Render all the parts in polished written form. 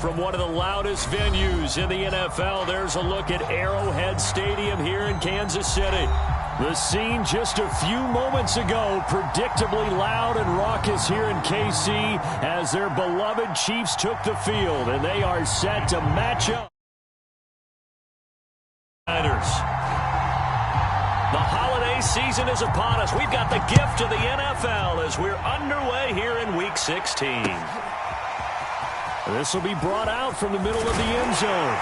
From one of the loudest venues in the NFL, there's a look at Arrowhead Stadium here in Kansas City. The scene just a few moments ago, predictably loud and raucous here in KC as their beloved Chiefs took the field, and they are set to match up. The holiday season is upon us. We've got the gift of the NFL as we're underway here in Week 16. This will be brought out from the middle of the end zone.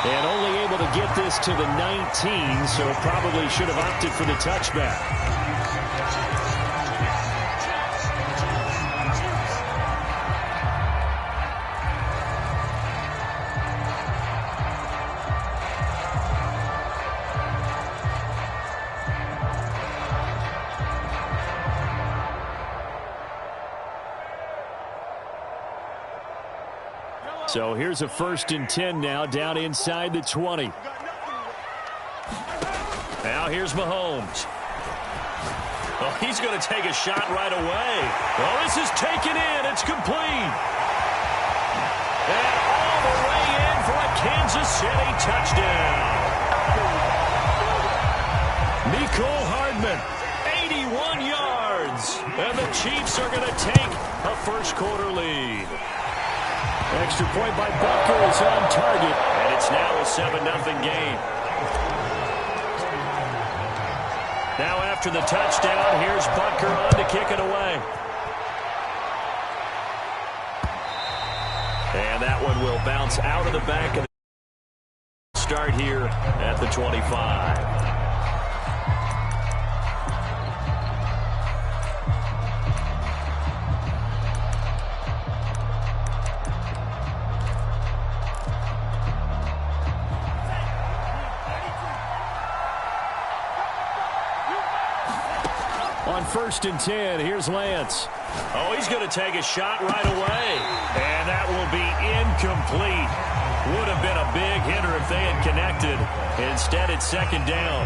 And only able to get this to the 19, so probably should have opted for the touchback. So here's a 1st and 10 now, down inside the 20. Now here's Mahomes. Oh, he's going to take a shot right away. Oh, this is taken in. It's complete. And all the way in for a Kansas City touchdown. Mecole Hardman, 81 yards. And the Chiefs are going to take a first-quarter lead. Extra point by Butker is on target, and it's now a 7-0 game. Now after the touchdown, here's Butker on to kick it away. And that one will bounce out of the back of the start here at the 25. On 1st and 10, here's Lance. Oh, he's going to take a shot right away. And that will be incomplete. Would have been a big hitter if they had connected. Instead, it's 2nd down.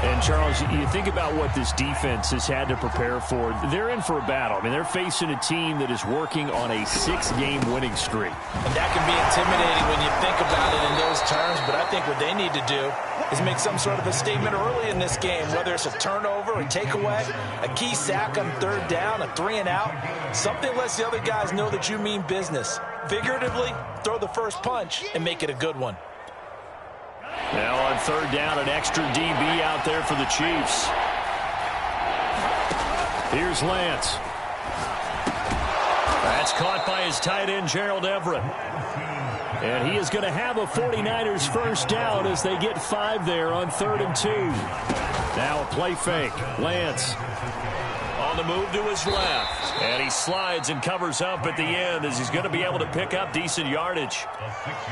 And, Charles, you think about what this defense has had to prepare for. They're in for a battle. I mean, they're facing a team that is working on a 6-game winning streak. And that can be intimidating when you think about it in those terms. But I think what they need to do is make some sort of a statement early in this game, whether it's a turnover, a takeaway, a key sack on 3rd down, a 3-and-out. Something lets the other guys know that you mean business. Figuratively, throw the first punch and make it a good one. Now on 3rd down, an extra DB out there for the Chiefs. Here's Lance. That's caught by his tight end, Gerald Everett. And he is going to have a 49ers first down as they get 5 there on 3rd and 2. Now a play fake. Lance on the move to his left. And he slides and covers up at the end as he's going to be able to pick up decent yardage.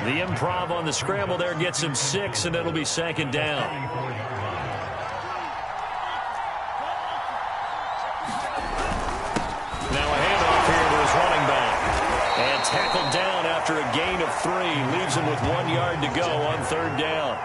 The improv on the scramble there gets him 6, and it'll be 2nd down. Now a handoff here to his running back. And tackled down after a gain of 3. Leaves him with 1 yard to go on 3rd down.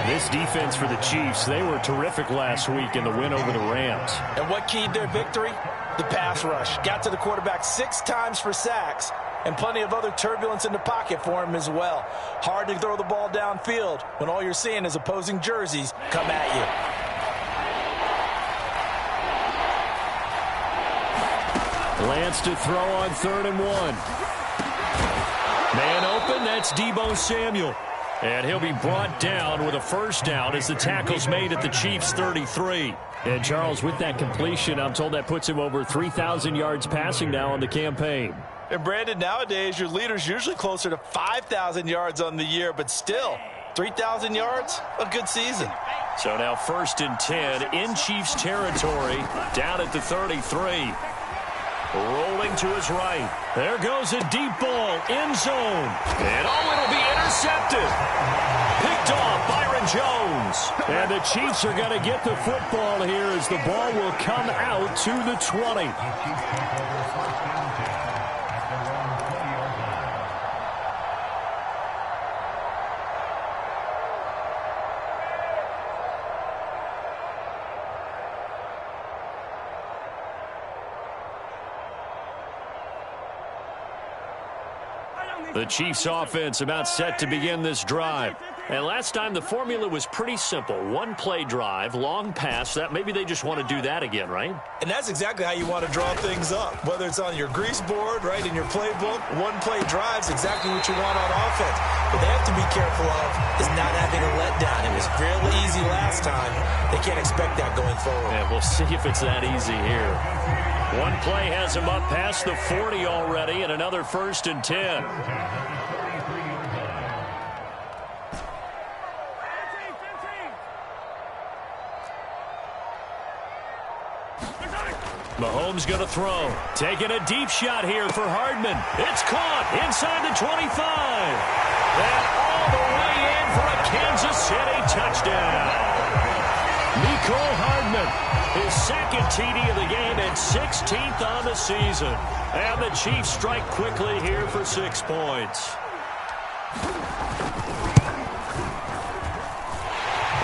This defense for the Chiefs, they were terrific last week in the win over the Rams. And what keyed their victory? The pass rush. Got to the quarterback 6 times for sacks, and plenty of other turbulence in the pocket for him as well. Hard to throw the ball downfield when all you're seeing is opposing jerseys come at you. Lance to throw on 3rd and 1. Man open, that's Deebo Samuel. And he'll be brought down with a first down as the tackle's made at the Chiefs' 33. And, Charles, with that completion, I'm told that puts him over 3,000 yards passing now on the campaign. And, Brandon, nowadays your leader's usually closer to 5,000 yards on the year, but still, 3,000 yards, a good season. So now 1st and 10 in Chiefs territory, down at the 33. Rolling to his right. There goes a deep ball, end zone. And it'll be intercepted. Picked off Byron Jones. And the Chiefs are going to get the football here as the ball will come out to the 20. The Chiefs offense about set to begin this drive. And last time the formula was pretty simple. One play drive, long pass. That maybe they just want to do that again, right? And that's exactly how you want to draw things up. Whether it's on your grease board, right, in your playbook, one play drive's exactly what you want on offense. What they have to be careful of is not having a letdown. It was fairly easy last time. They can't expect that going forward. Yeah, we'll see if it's that easy here. One play has him up past the 40 already, and another 1st and 10. Mahomes going to throw. Taking a deep shot here for Hardman. It's caught inside the 25. And all the way in for a Kansas City touchdown. Mecole Hardman, his second TD of the game and 16th on the season. And the Chiefs strike quickly here for 6 points.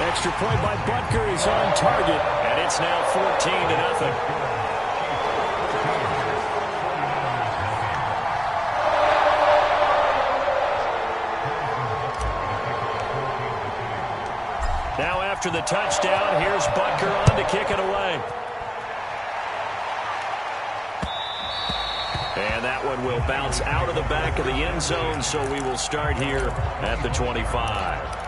Extra point by Butker is on target, and it's now 14-0. Now after the touchdown, here's Butker on to kick it away. And that one will bounce out of the back of the end zone, so we will start here at the 25.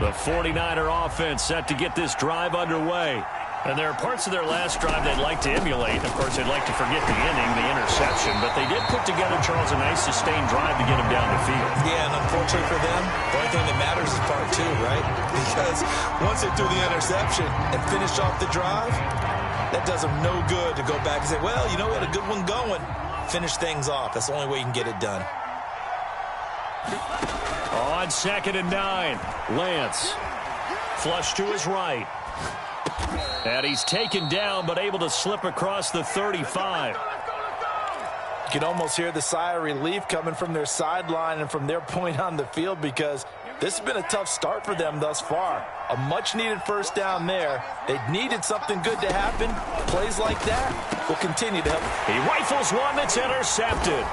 The 49er offense set to get this drive underway. And there are parts of their last drive they'd like to emulate. Of course, they'd like to forget the inning, the interception. But they did put together, Charles, a nice sustained drive to get them down the field. Yeah, and unfortunately for them, the only thing that matters is part 2, right? Because once they threw the interception and finished off the drive, that does them no good to go back and say, well, you know what, a good one going. Finish things off. That's the only way you can get it done. On 2nd and 9, Lance. Flush to his right. And he's taken down, but able to slip across the 35. You can almost hear the sigh of relief coming from their sideline and from their point on the field, because this has been a tough start for them thus far. A much-needed 1st down there. They needed something good to happen. Plays like that will continue to help. He rifles one that's intercepted.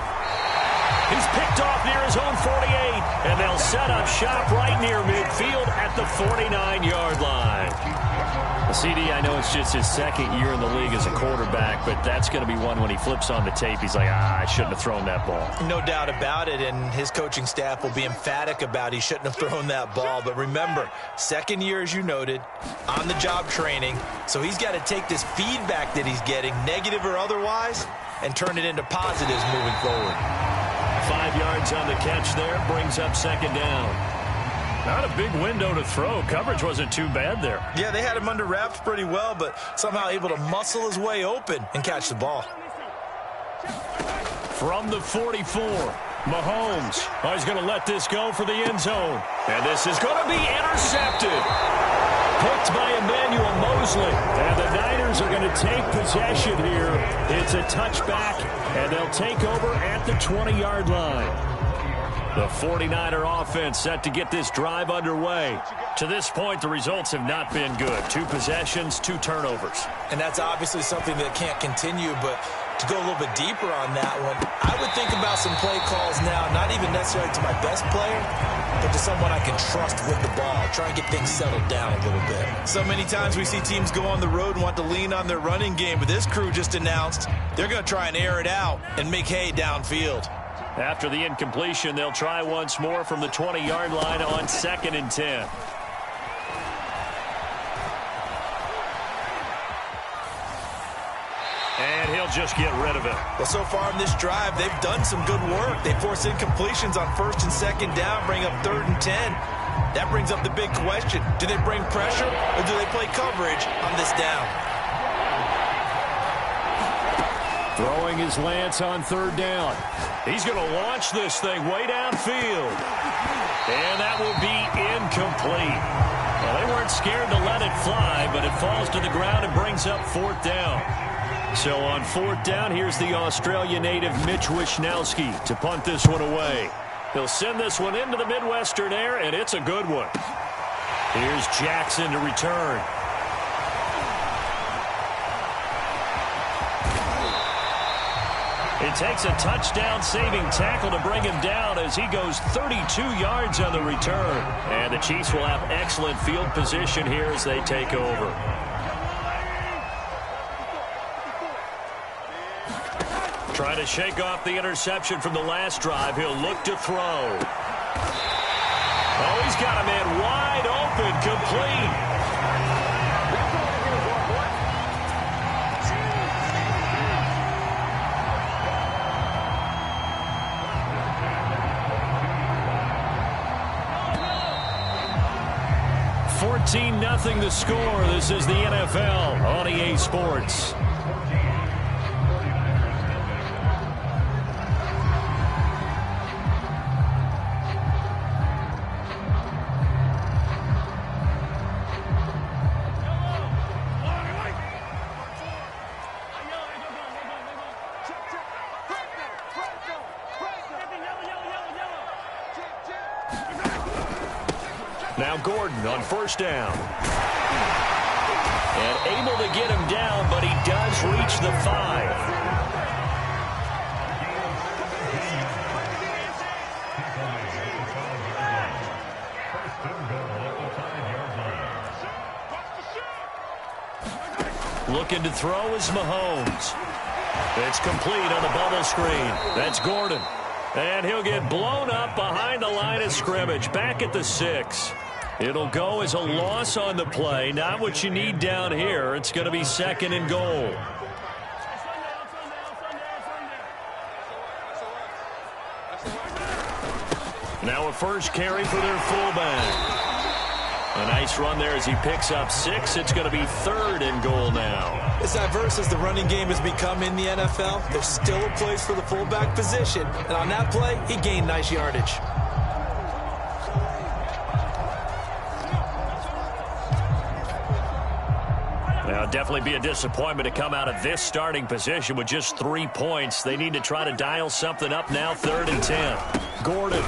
He's picked off near his own 48, and they'll set up shop right near midfield at the 49-yard line. CD, I know it's just his 2nd year in the league as a quarterback, but that's going to be one when he flips on the tape. He's like, I shouldn't have thrown that ball. No doubt about it, and his coaching staff will be emphatic about he shouldn't have thrown that ball. But remember, 2nd year, as you noted, on-the-job training, so he's got to take this feedback that he's getting, negative or otherwise, and turn it into positives moving forward. 5 yards on the catch there, brings up 2nd down. Not a big window to throw. Coverage wasn't too bad there. Yeah, they had him under wraps pretty well, but somehow able to muscle his way open and catch the ball. From the 44, Mahomes. Oh, he's going to let this go for the end zone. And this is going to be intercepted. Picked by Emmanuel Mosley. And the Niners are going to take possession here. It's a touchback, and they'll take over at the 20-yard line. The 49er offense set to get this drive underway. To this point, the results have not been good. 2 possessions, 2 turnovers. And that's obviously something that can't continue, but to go a little bit deeper on that one, I would think about some play calls now, not even necessarily to my best player, but to someone I can trust with the ball, try and get things settled down a little bit. So many times we see teams go on the road and want to lean on their running game, but this crew just announced they're going to try and air it out and make hay downfield. After the incompletion, they'll try once more from the 20-yard line on 2nd and 10. And he'll just get rid of it. Well, so far in this drive, they've done some good work. They force incompletions on 1st and 2nd down, bring up 3rd and 10. That brings up the big question. Do they bring pressure or do they play coverage on this down? Throwing his Lance on 3rd down. He's going to launch this thing way downfield. And that will be incomplete. Well, they weren't scared to let it fly, but it falls to the ground and brings up 4th down. So on 4th down, here's the Australia native Mitch Wishnowsky to punt this one away. He'll send this one into the Midwestern air, and it's a good one. Here's Jackson to return. It takes a touchdown-saving tackle to bring him down as he goes 32 yards on the return. And the Chiefs will have excellent field position here as they take over. Trying to shake off the interception from the last drive. He'll look to throw. Oh, he's got a man wide open, complete. Nothing the score. This is the NFL on EA Sports. Now Gordon on first down. And able to get him down, but he does reach the 5. Looking to throw is Mahomes. It's complete on the bubble screen. That's Gordon. And he'll get blown up behind the line of scrimmage, back at the 6. It'll go as a loss on the play. Not what you need down here. It's going to be 2nd and goal. Now a first carry for their fullback. A nice run there as he picks up 6. It's going to be 3rd and goal now. As diverse as the running game has become in the NFL, there's still a place for the fullback position. And on that play, he gained nice yardage. Now, definitely be a disappointment to come out of this starting position with just 3 points. They need to try to dial something up now, 3rd and 10. Gordon.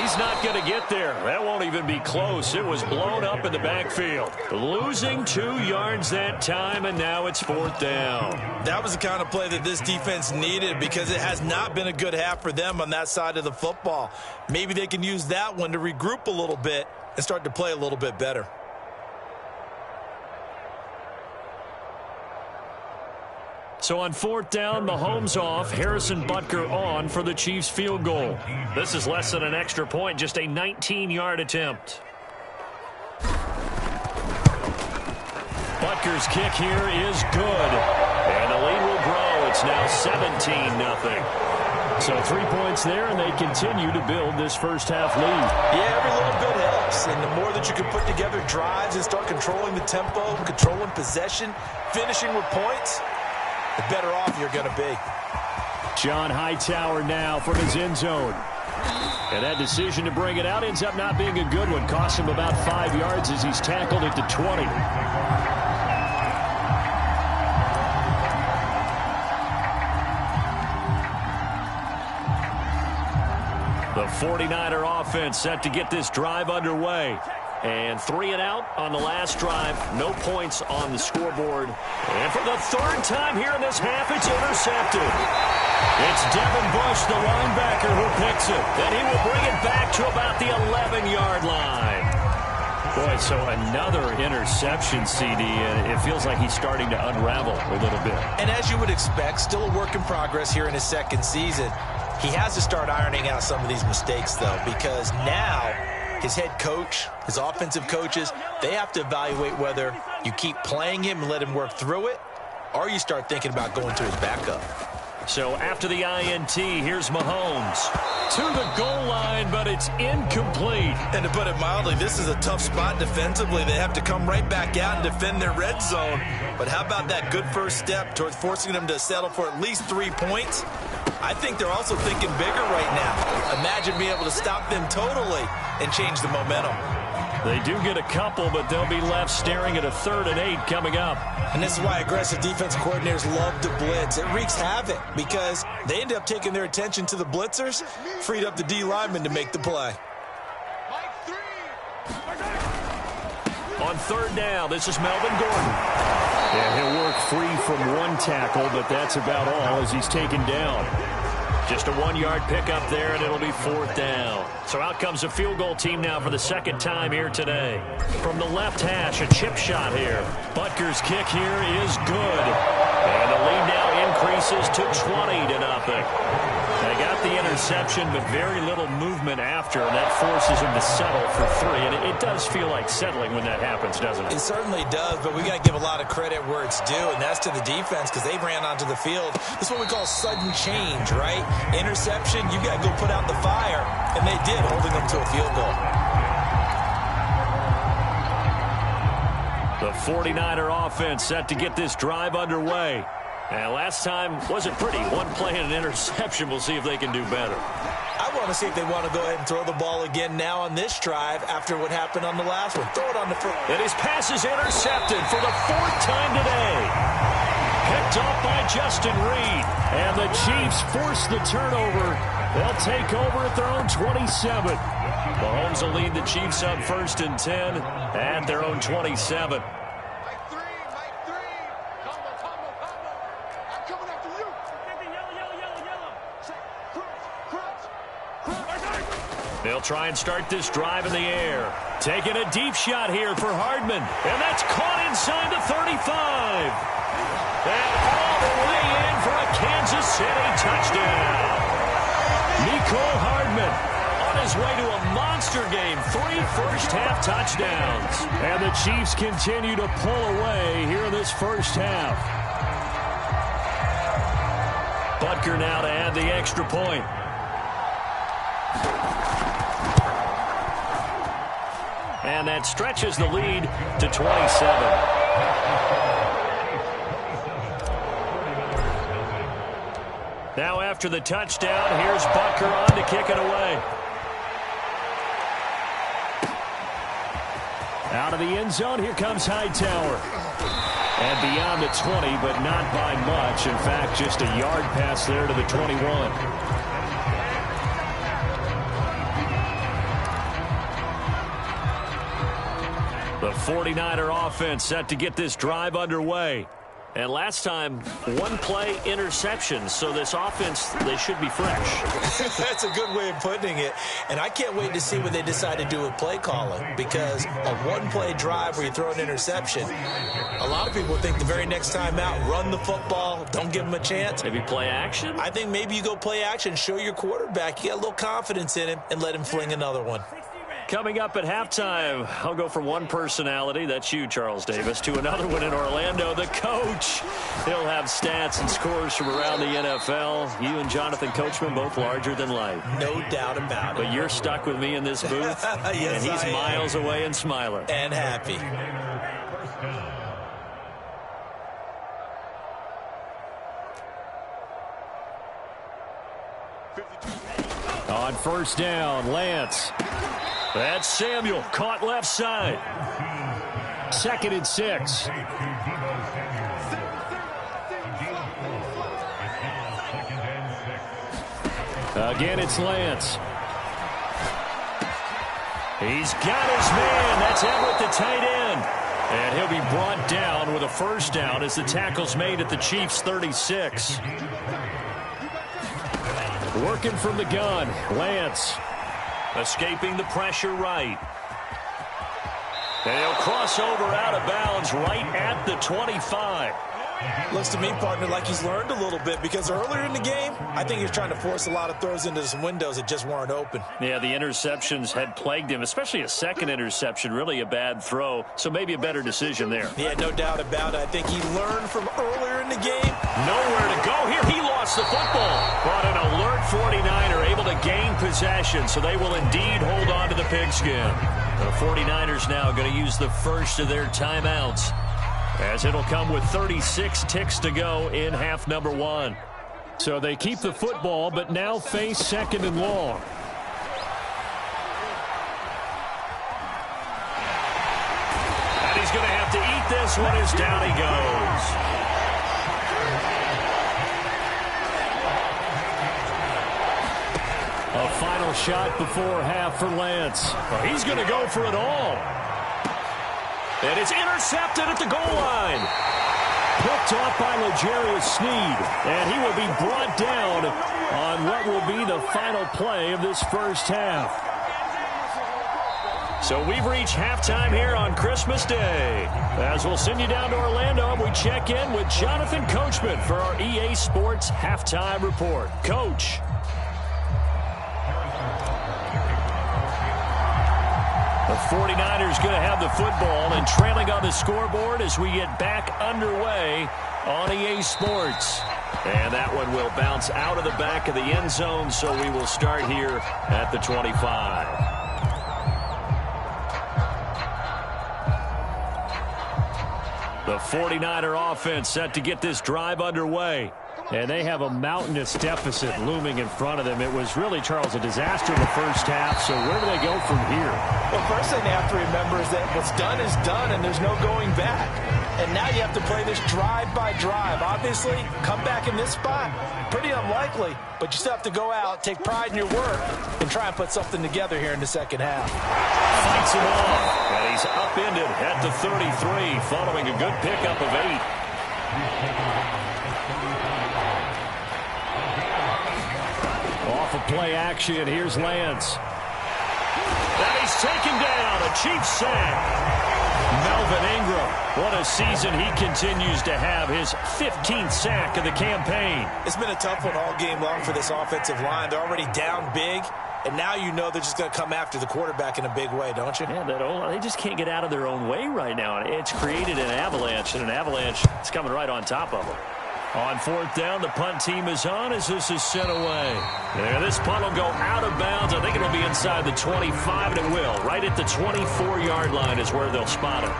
He's not going to get there. That won't even be close. It was blown up in the backfield. Losing 2 yards that time, and now it's 4th down. That was the kind of play that this defense needed because it has not been a good half for them on that side of the football. Maybe they can use that one to regroup a little bit and start to play a little bit better. So on 4th down, Mahomes off, Harrison Butker on for the Chiefs field goal. This is less than an extra point, just a 19-yard attempt. Butker's kick here is good. And the lead will grow. It's now 17-0. So 3 points there, and they continue to build this first half lead. Yeah, every little bit helps. And the more that you can put together drives and start controlling the tempo, controlling possession, finishing with points, the better off you're going to be. John Hightower now from his end zone. And that decision to bring it out ends up not being a good one. Costs him about 5 yards as he's tackled at the 20. The 49er offense set to get this drive underway. And 3 and out on the last drive. No points on the scoreboard. And for the 3rd time here in this half, it's intercepted. It's Devin Bush, the linebacker, who picks it. Then he will bring it back to about the 11-yard line. Boy, so another interception, CD, and it feels like he's starting to unravel a little bit. And as you would expect, still a work in progress here in his 2nd season. He has to start ironing out some of these mistakes, though, because now his head coach, his offensive coaches, they have to evaluate whether you keep playing him and let him work through it, or you start thinking about going to his backup. So after the INT, here's Mahomes. To the goal line, but it's incomplete. And to put it mildly, this is a tough spot defensively. They have to come right back out and defend their red zone. But how about that good first step towards forcing them to settle for at least 3 points? I think they're also thinking bigger right now. Imagine being able to stop them totally and change the momentum. They do get a couple, but they'll be left staring at a 3rd and 8 coming up. And this is why aggressive defensive coordinators love to blitz. It wreaks havoc because they end up taking their attention to the blitzers, freed up the D lineman to make the play. On 3rd down, this is Melvin Gordon. And he'll work free from one tackle, but that's about all as he's taken down. Just a 1-yard pickup there, and it'll be 4th down. So out comes a field goal team now for the second time here today. From the left hash, a chip shot here. Butker's kick here is good. And the lead now increases to 20-0. They got the interception, but very little movement after, and that forces him to settle for 3. And it does feel like settling when that happens, doesn't it? It certainly does, but we got to give a lot of credit where it's due, and that's to the defense because they ran onto the field. This is what we call sudden change, right? Interception, you got to go put out the fire, and they did, holding them to a field goal. The 49er offense set to get this drive underway. And last time wasn't pretty. One play and an interception. We'll see if they can do better. I want to see if they want to go ahead and throw the ball again now on this drive after what happened on the last one. Throw it on the front. And his pass is intercepted for the 4th time today. Picked off by Justin Reed. And the Chiefs force the turnover. They'll take over at their own 27. Mahomes will lead the Chiefs up 1st and 10 at their own 27. They'll try and start this drive in the air. Taking a deep shot here for Hardman. And that's caught inside the 35. And all the way in for a Kansas City touchdown. Mecole Hardman on his way to a monster game. 3 first-half touchdowns. And the Chiefs continue to pull away here in this first half. Butker now to add the extra point. And that stretches the lead to 27. Now after the touchdown, here's Butker on to kick it away. Out of the end zone, here comes Hightower. And beyond the 20, but not by much. In fact, just a yard pass there to the 21. The 49er offense set to get this drive underway. And last time, 1-play interception. So this offense, they should be fresh. That's a good way of putting it. And I can't wait to see what they decide to do with play calling. Because a 1-play drive where you throw an interception, a lot of people think the very next time out, run the football, don't give them a chance. Maybe play action? I think maybe you go play action, show your quarterback you got a little confidence in him, and let him fling another one. Coming up at halftime, I'll go from one personality, that's you, Charles Davis, to another one in Orlando, the coach. He'll have stats and scores from around the NFL. You and Jonathan Coachman, both larger than life. No doubt about it. But you're stuck with me in this booth, yes, and he's miles away and smiling. And happy. On first down, Lance. That's Samuel, caught left side. 2nd and 6. Again, it's Lance. He's got his man. That's Everett, the tight end. And he'll be brought down with a first down as the tackle's made at the Chiefs' 36. Working from the gun, Lance. Escaping the pressure right. And he'll cross over out of bounds right at the 25. Looks to me, partner, like he's learned a little bit because earlier in the game, I think he was trying to force a lot of throws into some windows that just weren't open. Yeah, the interceptions had plagued him, especially a second interception, really a bad throw. So maybe a better decision there. Yeah, no doubt about it. I think he learned from earlier in the game. Nowhere to go here. He lost the football. But an alert 49er able to gain possession, so they will indeed hold on to the pigskin. The 49ers now going to use the first of their timeouts, as it'll come with 36 ticks to go in half number 1. So they keep the football, but now face 2nd and long. And he's going to have to eat this one as down he goes. A final shot before half for Lance. Well, he's going to go for it all. And it's intercepted at the goal line. Picked off by L'Jarius Sneed, and he will be brought down on what will be the final play of this first half. So we've reached halftime here on Christmas Day. As we'll send you down to Orlando, we check in with Jonathan Coachman for our EA Sports Halftime Report. Coach. The 49ers going to have the football and trailing on the scoreboard as we get back underway on EA Sports. And that one will bounce out of the back of the end zone, so we will start here at the 25. The 49er offense set to get this drive underway. And they have a mountainous deficit looming in front of them. It was really, Charles, a disaster in the first half. So where do they go from here? Well, first thing they have to remember is that what's done is done, and there's no going back. And now you have to play this drive by drive. Obviously, come back in this spot, pretty unlikely. But you still have to go out, take pride in your work, and try and put something together here in the second half. Fights it off, and he's upended at the 33, following a good pickup of 8. Off of play action, here's Lance. And he's taken down, a Chiefs sack. Melvin Ingram, what a season he continues to have, his 15th sack of the campaign. It's been a tough one all game long for this offensive line. They're already down big, and now you know they're just going to come after the quarterback in a big way, don't you? Yeah, they just can't get out of their own way right now. It's created an avalanche, and an avalanche is coming right on top of them. On fourth down, the punt team is on as this is sent away. And this punt will go out of bounds. I think it'll be inside the 25, and it will. Right at the 24-yard line is where they'll spot it.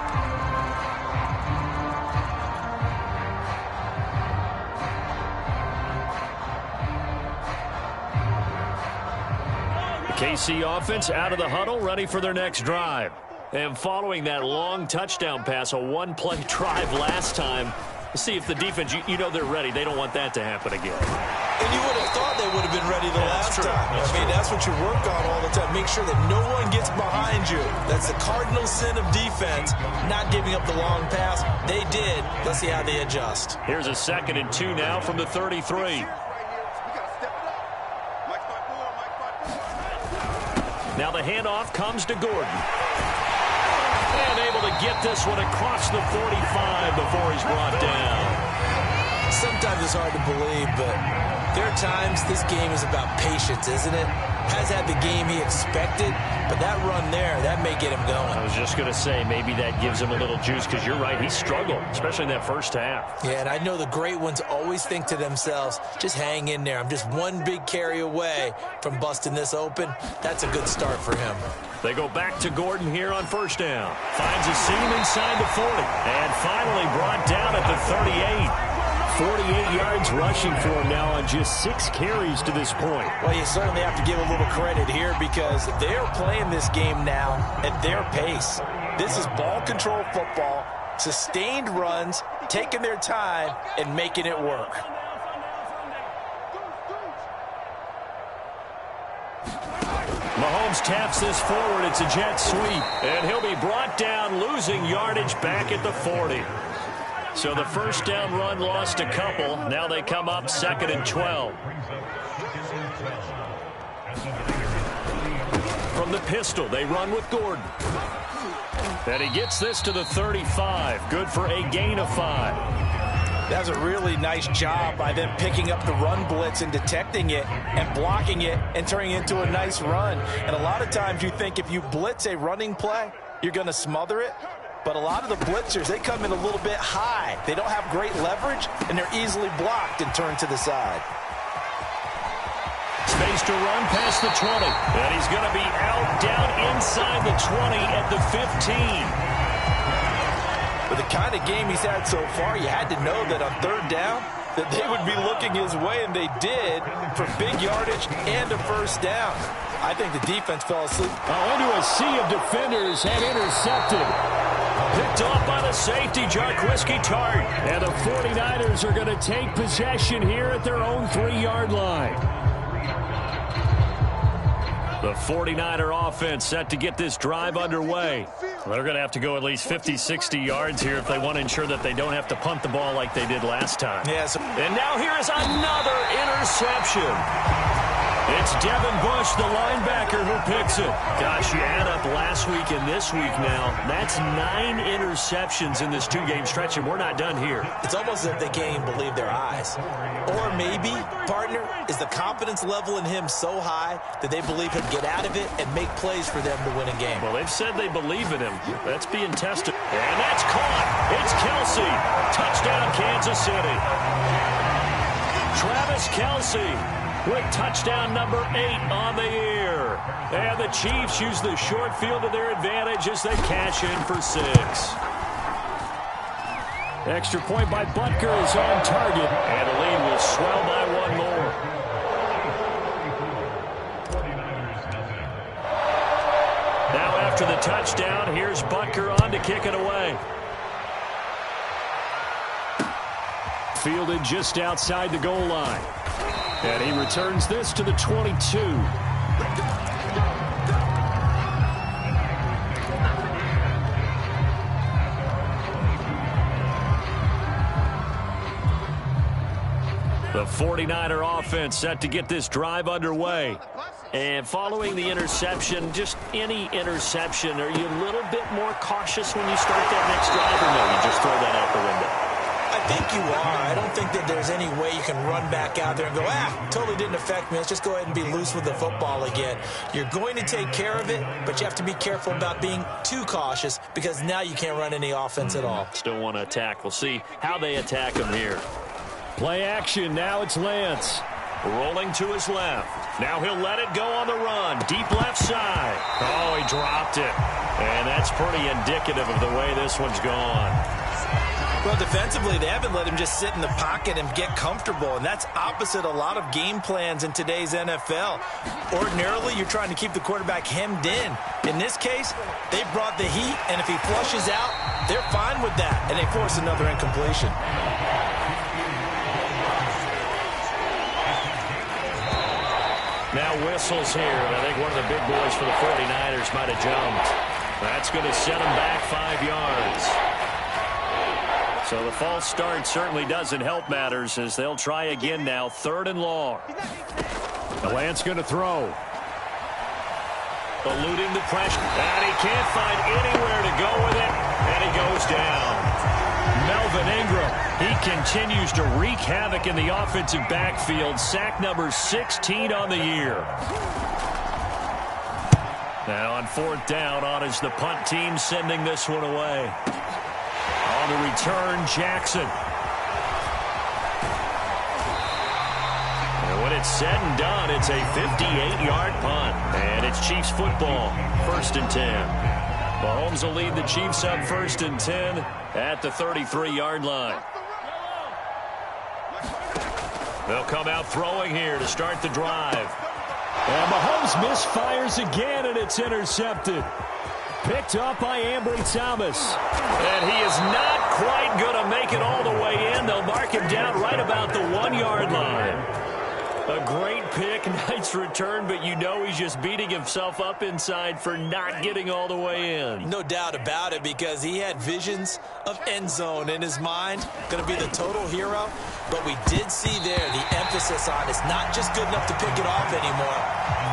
The KC offense out of the huddle, ready for their next drive. And following that long touchdown pass, a one-play drive last time, see if the defense, you know they're ready. They don't want that to happen again. And you would have thought they would have been ready the last time. That's what you work on all the time. Make sure that no one gets behind you. That's the cardinal sin of defense, not giving up the long pass. They did. Let's see how they adjust. Here's a 2nd and 2 now from the 33. Now the handoff comes to Gordon. And able to get this one across the 45 before he's brought down. Sometimes it's hard to believe, but there are times this game is about patience, isn't it? Has had the game he expected, but that run there, that may get him going. I was just going to say, maybe that gives him a little juice, because you're right, he struggled, especially in that first half. Yeah, and I know the great ones always think to themselves, just hang in there. I'm just one big carry away from busting this open. That's a good start for him. They go back to Gordon here on first down. Finds a seam inside the 40. And finally brought down at the 38. 48 yards rushing for him now on just 6 carries to this point. Well, you certainly have to give a little credit here because they're playing this game now at their pace. This is ball control football, sustained runs, taking their time, and making it work. Mahomes taps this forward. It's a jet sweep. And he'll be brought down, losing yardage back at the 40. So the first down run lost a couple. Now they come up 2nd and 12. From the pistol, they run with Gordon. And he gets this to the 35. Good for a gain of 5. That's a really nice job by them picking up the run blitz and detecting it and blocking it and turning it into a nice run. And a lot of times you think if you blitz a running play, you're going to smother it. But a lot of the blitzers, they come in a little bit high. They don't have great leverage, and they're easily blocked and turned to the side. Space to run past the 20. And he's going to be out down inside the 20 at the 15. With the kind of game he's had so far, you had to know that on third down that they would be looking his way, and they did, for big yardage and a first down. I think the defense fell asleep. Into a sea of defenders and intercepted. Picked off by the safety, Jarquiski Tart. And the 49ers are going to take possession here at their own 3-yard line. The 49er offense set to get this drive underway. They're going to have to go at least 50, 60 yards here if they want to ensure that they don't have to punt the ball like they did last time. Yes. And now here is another interception. It's Devin Bush, the linebacker, who picks it. Gosh, you add up last week and this week now. That's 9 interceptions in this 2-game stretch, and we're not done here. It's almost as if they can't even believe their eyes. Or maybe, partner, is the confidence level in him so high that they believe he'll get out of it and make plays for them to win a game. Well, they've said they believe in him. That's being tested. And that's caught. It's Kelce. Touchdown, Kansas City. Travis Kelce with touchdown number 8 on the year. And the Chiefs use the short field to their advantage as they cash in for 6. Extra point by Butker is on target, and the lead will swell by 1 more. Now after the touchdown, here's Butker on to kick it away. Fielded just outside the goal line. And he returns this to the 22. The 49er offense set to get this drive underway. And following the interception, just any interception, are you a little bit more cautious when you start that next drive, or no, you just throw that out the window? I think you are. I don't think that there's any way you can run back out there and go, totally didn't affect me. Let's just go ahead and be loose with the football again. You're going to take care of it, but you have to be careful about being too cautious because now you can't run any offense at all. Still want to attack. We'll see how they attack him here. Play action. Now it's Lance. Rolling to his left. Now he'll let it go on the run. Deep left side. Oh, he dropped it. And that's pretty indicative of the way this one's gone. Well, defensively, they haven't let him just sit in the pocket and get comfortable, and that's opposite a lot of game plans in today's NFL. Ordinarily, you're trying to keep the quarterback hemmed in. In this case, they brought the heat, and if he flushes out, they're fine with that, and they force another incompletion. Now whistles here, and I think one of the big boys for the 49ers might have jumped. That's going to set him back 5 yards. So the false start certainly doesn't help matters as they'll try again now, 3rd and long. Lance going to throw. Eluding the pressure. And he can't find anywhere to go with it, and he goes down. Melvin Ingram, he continues to wreak havoc in the offensive backfield. Sack number 16 on the year. Now on 4th down, on is the punt team sending this one away. On the return, Jackson. And when it's said and done, it's a 58-yard punt. And it's Chiefs football, 1st and 10. Mahomes will lead the Chiefs up 1st and 10 at the 33-yard line. They'll come out throwing here to start the drive. And Mahomes misfires again, and it's intercepted. Picked up by Ambry Thomas. And he is not quite going to make it all the way in. They'll mark him down right about the 1-yard line. A great pick, nice return, but you know he's just beating himself up inside for not getting all the way in. No doubt about it, because he had visions of end zone in his mind. Going to be the total hero. But we did see there the emphasis on it's not just good enough to pick it off anymore.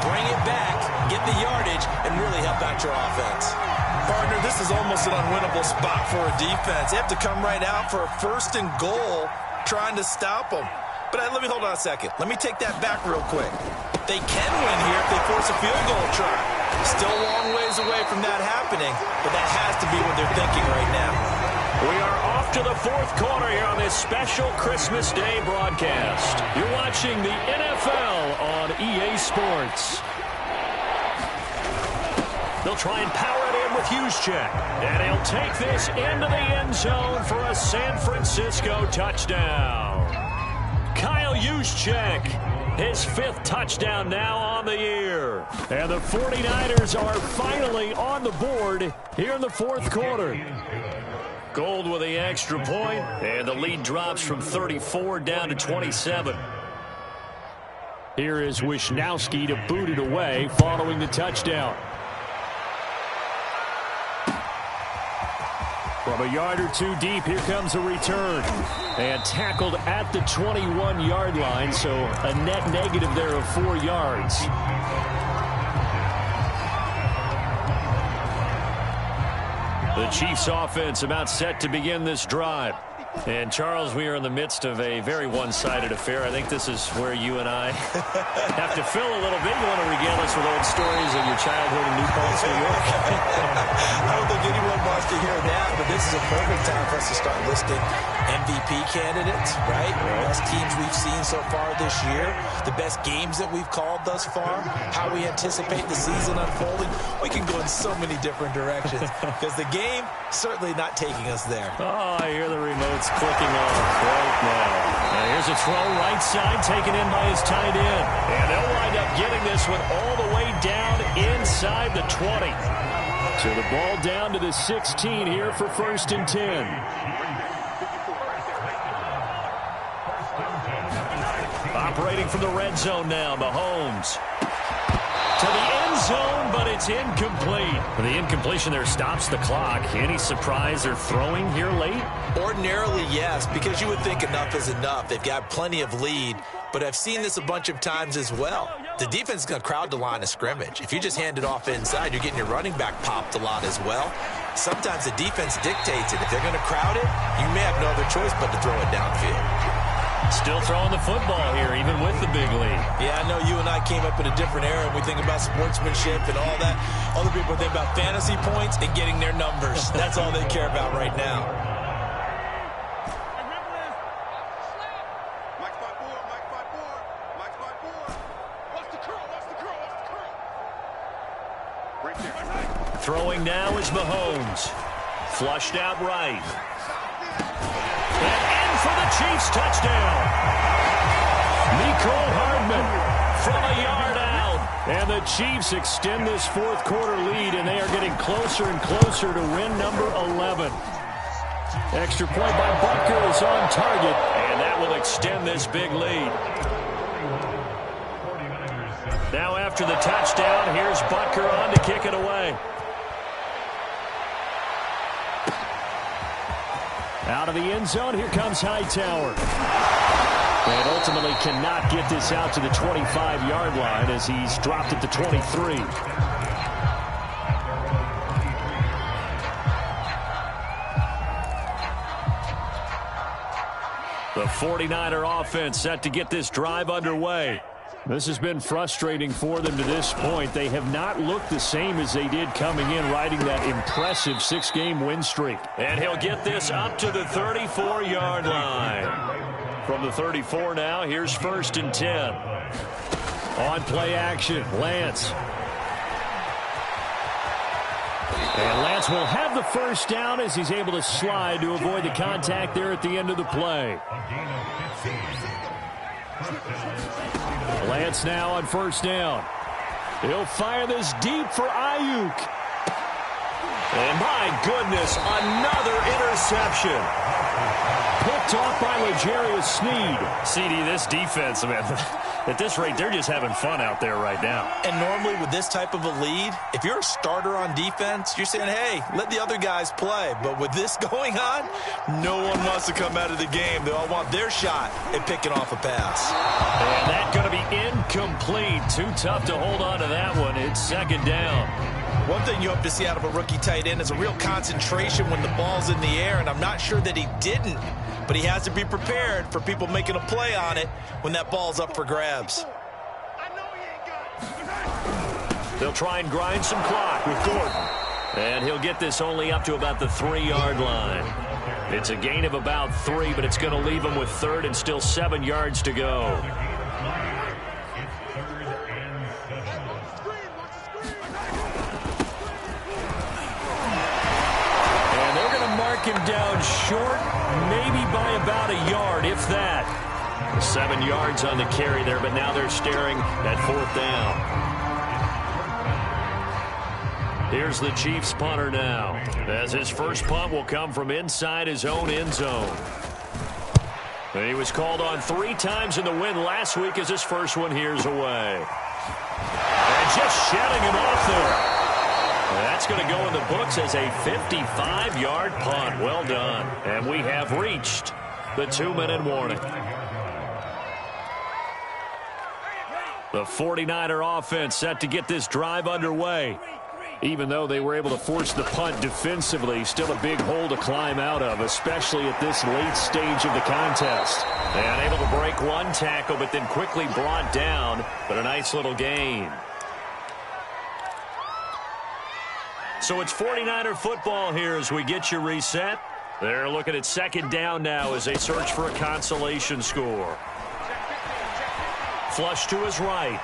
Bring it back, get the yardage, and really help out your offense. Partner, this is almost an unwinnable spot for a defense. They have to come right out for a 1st and goal trying to stop them. But let me hold on a second. Let me take that back real quick. They can win here if they force a field goal try. Still a long ways away from that happening, but that has to be what they're thinking right now. We are off to the 4th quarter here on this special Christmas Day broadcast. You're watching the NFL on EA Sports. They'll try and power it in with Juszczyk. And he'll take this into the end zone for a San Francisco touchdown. Kyle Juszczyk, his 5th touchdown now on the year. And the 49ers are finally on the board here in the 4th quarter. Gold with the extra point, and the lead drops from 34 down to 27. Here is Wisnowski to boot it away following the touchdown. From a yard or two deep, here comes a return. And tackled at the 21-yard line, so a net negative there of 4 yards. The Chiefs offense about set to begin this drive. And, Charles, we are in the midst of a very one-sided affair. I think this is where you and I have to fill a little bit. You want to regale us with old stories of your childhood in New Paltz, New York? I don't think anyone wants to hear that, but this is a perfect time for us to start listing MVP candidates, right? Best teams we've seen so far this year, the best games that we've called thus far, how we anticipate the season unfolding. We can go in so many different directions because the game certainly not taking us there. Oh, I hear the remote's clicking off right now. And here's a throw right side taken in by his tight end. And they'll wind up getting this one all the way down inside the 20. So the ball down to the 16 here for 1st and 10. Operating from the red zone now, Mahomes. To the end zone, but it's incomplete. The incompletion there stops the clock. Any surprise they're throwing here late? Ordinarily, yes, because you would think enough is enough. They've got plenty of lead, but I've seen this a bunch of times as well. The defense is going to crowd the line of scrimmage. If you just hand it off inside, you're getting your running back popped a lot as well. Sometimes the defense dictates it. If they're going to crowd it, you may have no other choice but to throw it downfield. Still throwing the football here, even with the big lead. Yeah, I know you and I came up in a different era, and we think about sportsmanship and all that. Other people think about fantasy points and getting their numbers. That's all they care about right now. Throwing now is Mahomes. Flushed out right. For the Chiefs touchdown. Mecole Hardman from a yard out. And the Chiefs extend this 4th quarter lead, and they are getting closer and closer to win number 11. Extra point by Butker is on target, and that will extend this big lead. Now after the touchdown, here's Butker on to kick it away. Out of the end zone, here comes Hightower. And ultimately cannot get this out to the 25-yard line as he's dropped at the 23. The 49er offense set to get this drive underway. This has been frustrating for them to this point. They have not looked the same as they did coming in, riding that impressive 6-game win streak. And he'll get this up to the 34-yard line. From the 34 now, here's 1st and 10. On play action, Lance. And Lance will have the first down as he's able to slide to avoid the contact there at the end of the play. Lance now on 1st down. He'll fire this deep for Ayuk. And my goodness, another interception. Picked off by L'Jarius Sneed. CD, this defense, man, at this rate, they're just having fun out there right now. And normally with this type of a lead, if you're a starter on defense, you're saying, hey, let the other guys play. But with this going on, no one wants to come out of the game. They all want their shot at picking off a pass. And that's going to be incomplete. Too tough to hold on to that one. It's 2nd down. One thing you hope to see out of a rookie tight end is a real concentration when the ball's in the air, and I'm not sure that he didn't, but he has to be prepared for people making a play on it when that ball's up for grabs. They'll try and grind some clock with Gordon. And he'll get this only up to about the 3-yard line. It's a gain of about 3, but it's going to leave him with 3rd and still 7 yards to go. Him down short, maybe by about a yard, if that. 7 yards on the carry there, but now they're staring at 4th down. Here's the Chiefs punter now, as his first punt will come from inside his own end zone. He was called on 3 times in the win last week as his first one here's away. And just shutting him off there. That's going to go in the books as a 55-yard punt. Well done. And we have reached the 2-minute warning. The 49er offense set to get this drive underway. Even though they were able to force the punt defensively, still a big hole to climb out of, especially at this late stage of the contest. And able to break one tackle, but then quickly brought down, but a nice little gain. So it's 49er football here as we get you reset. They're looking at second down now as they search for a consolation score. Flush to his right.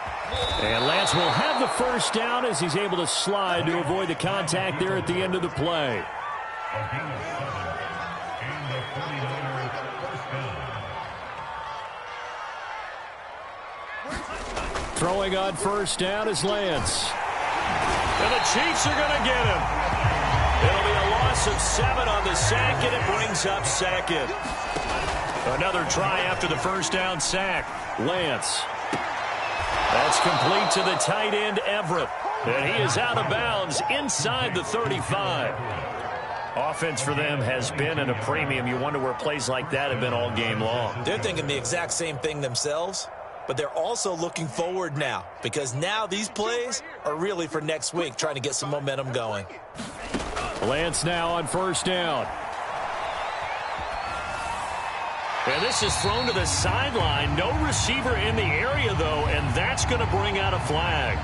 And Lance will have the first down as he's able to slide to avoid the contact there at the end of the play. Throwing on first down is Lance. And the Chiefs are going to get him. It'll be a loss of 7 on the sack, and it brings up second. Another try after the first down sack. Lance. That's complete to the tight end, Everett. And he is out of bounds inside the 35. Offense for them has been at a premium. You wonder where plays like that have been all game long. They're thinking the exact same thing themselves, but they're also looking forward now because now these plays are really for next week, trying to get some momentum going. Lance now on first down. And this is thrown to the sideline. No receiver in the area, though, and that's going to bring out a flag.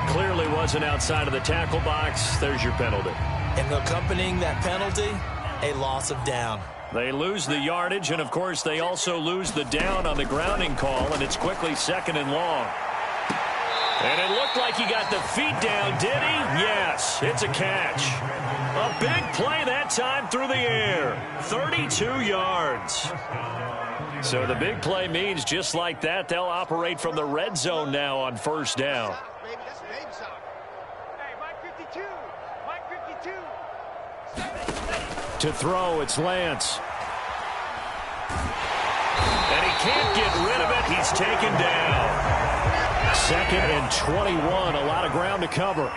Clearly wasn't outside of the tackle box. There's your penalty. And accompanying that penalty, a loss of down. They lose the yardage, and, of course, they also lose the down on the grounding call, and it's quickly second and long. And it looked like he got the feet down, did he? Yes, it's a catch. A big play that time through the air. 32 yards. So the big play means just like that, they'll operate from the red zone now on first down. To throw, it's Lance. And he can't get rid of it. He's taken down. Second and 21. A lot of ground to cover.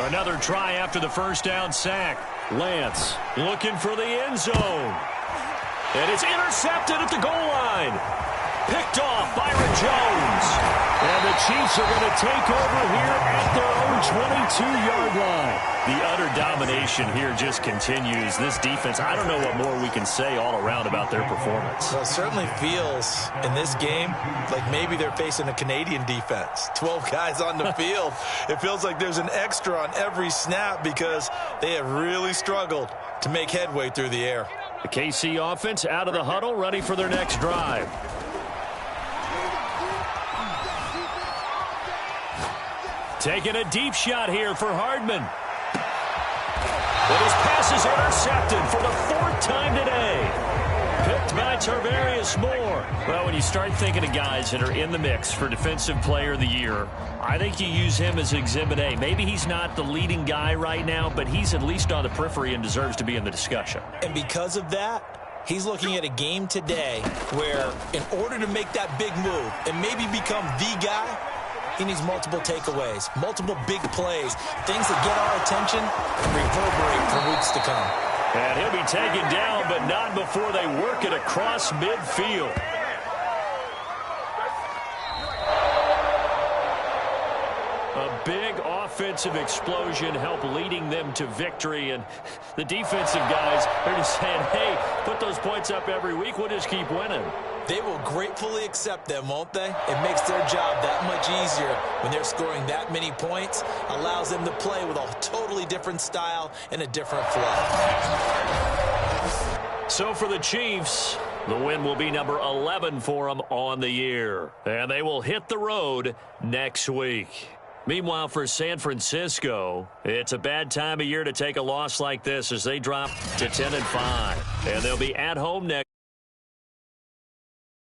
Another try after the first down sack. Lance looking for the end zone. And it's intercepted at the goal line. Picked off Byron Jones. And the Chiefs are going to take over here at their own 22-yard line. The utter domination here just continues. This defense, I don't know what more we can say all around about their performance. Well, it certainly feels in this game like maybe they're facing a Canadian defense. 12 guys on the field. It feels like there's an extra on every snap because they have really struggled to make headway through the air. The KC offense out of the huddle, ready for their next drive. Taking a deep shot here for Hardman. But his pass is intercepted for the 4th time today. Picked by Tarvarius Moore. Well, when you start thinking of guys that are in the mix for Defensive Player of the Year, I think you use him as Exhibit A. Maybe he's not the leading guy right now, but he's at least on the periphery and deserves to be in the discussion. And because of that, he's looking at a game today where in order to make that big move and maybe become the guy, he needs multiple takeaways, multiple big plays, things that get our attention and reverberate for weeks to come. And he'll be taken down, but not before they work it across midfield. A big offensive explosion helped leading them to victory, and the defensive guys are just saying, hey, put those points up every week, we'll just keep winning. They will gratefully accept them, won't they? It makes their job that much easier when they're scoring that many points, allows them to play with a totally different style and a different flow. So for the Chiefs, the win will be number 11 for them on the year, and they will hit the road next week. Meanwhile, for San Francisco, it's a bad time of year to take a loss like this as they drop to 10-5, and they'll be at home next.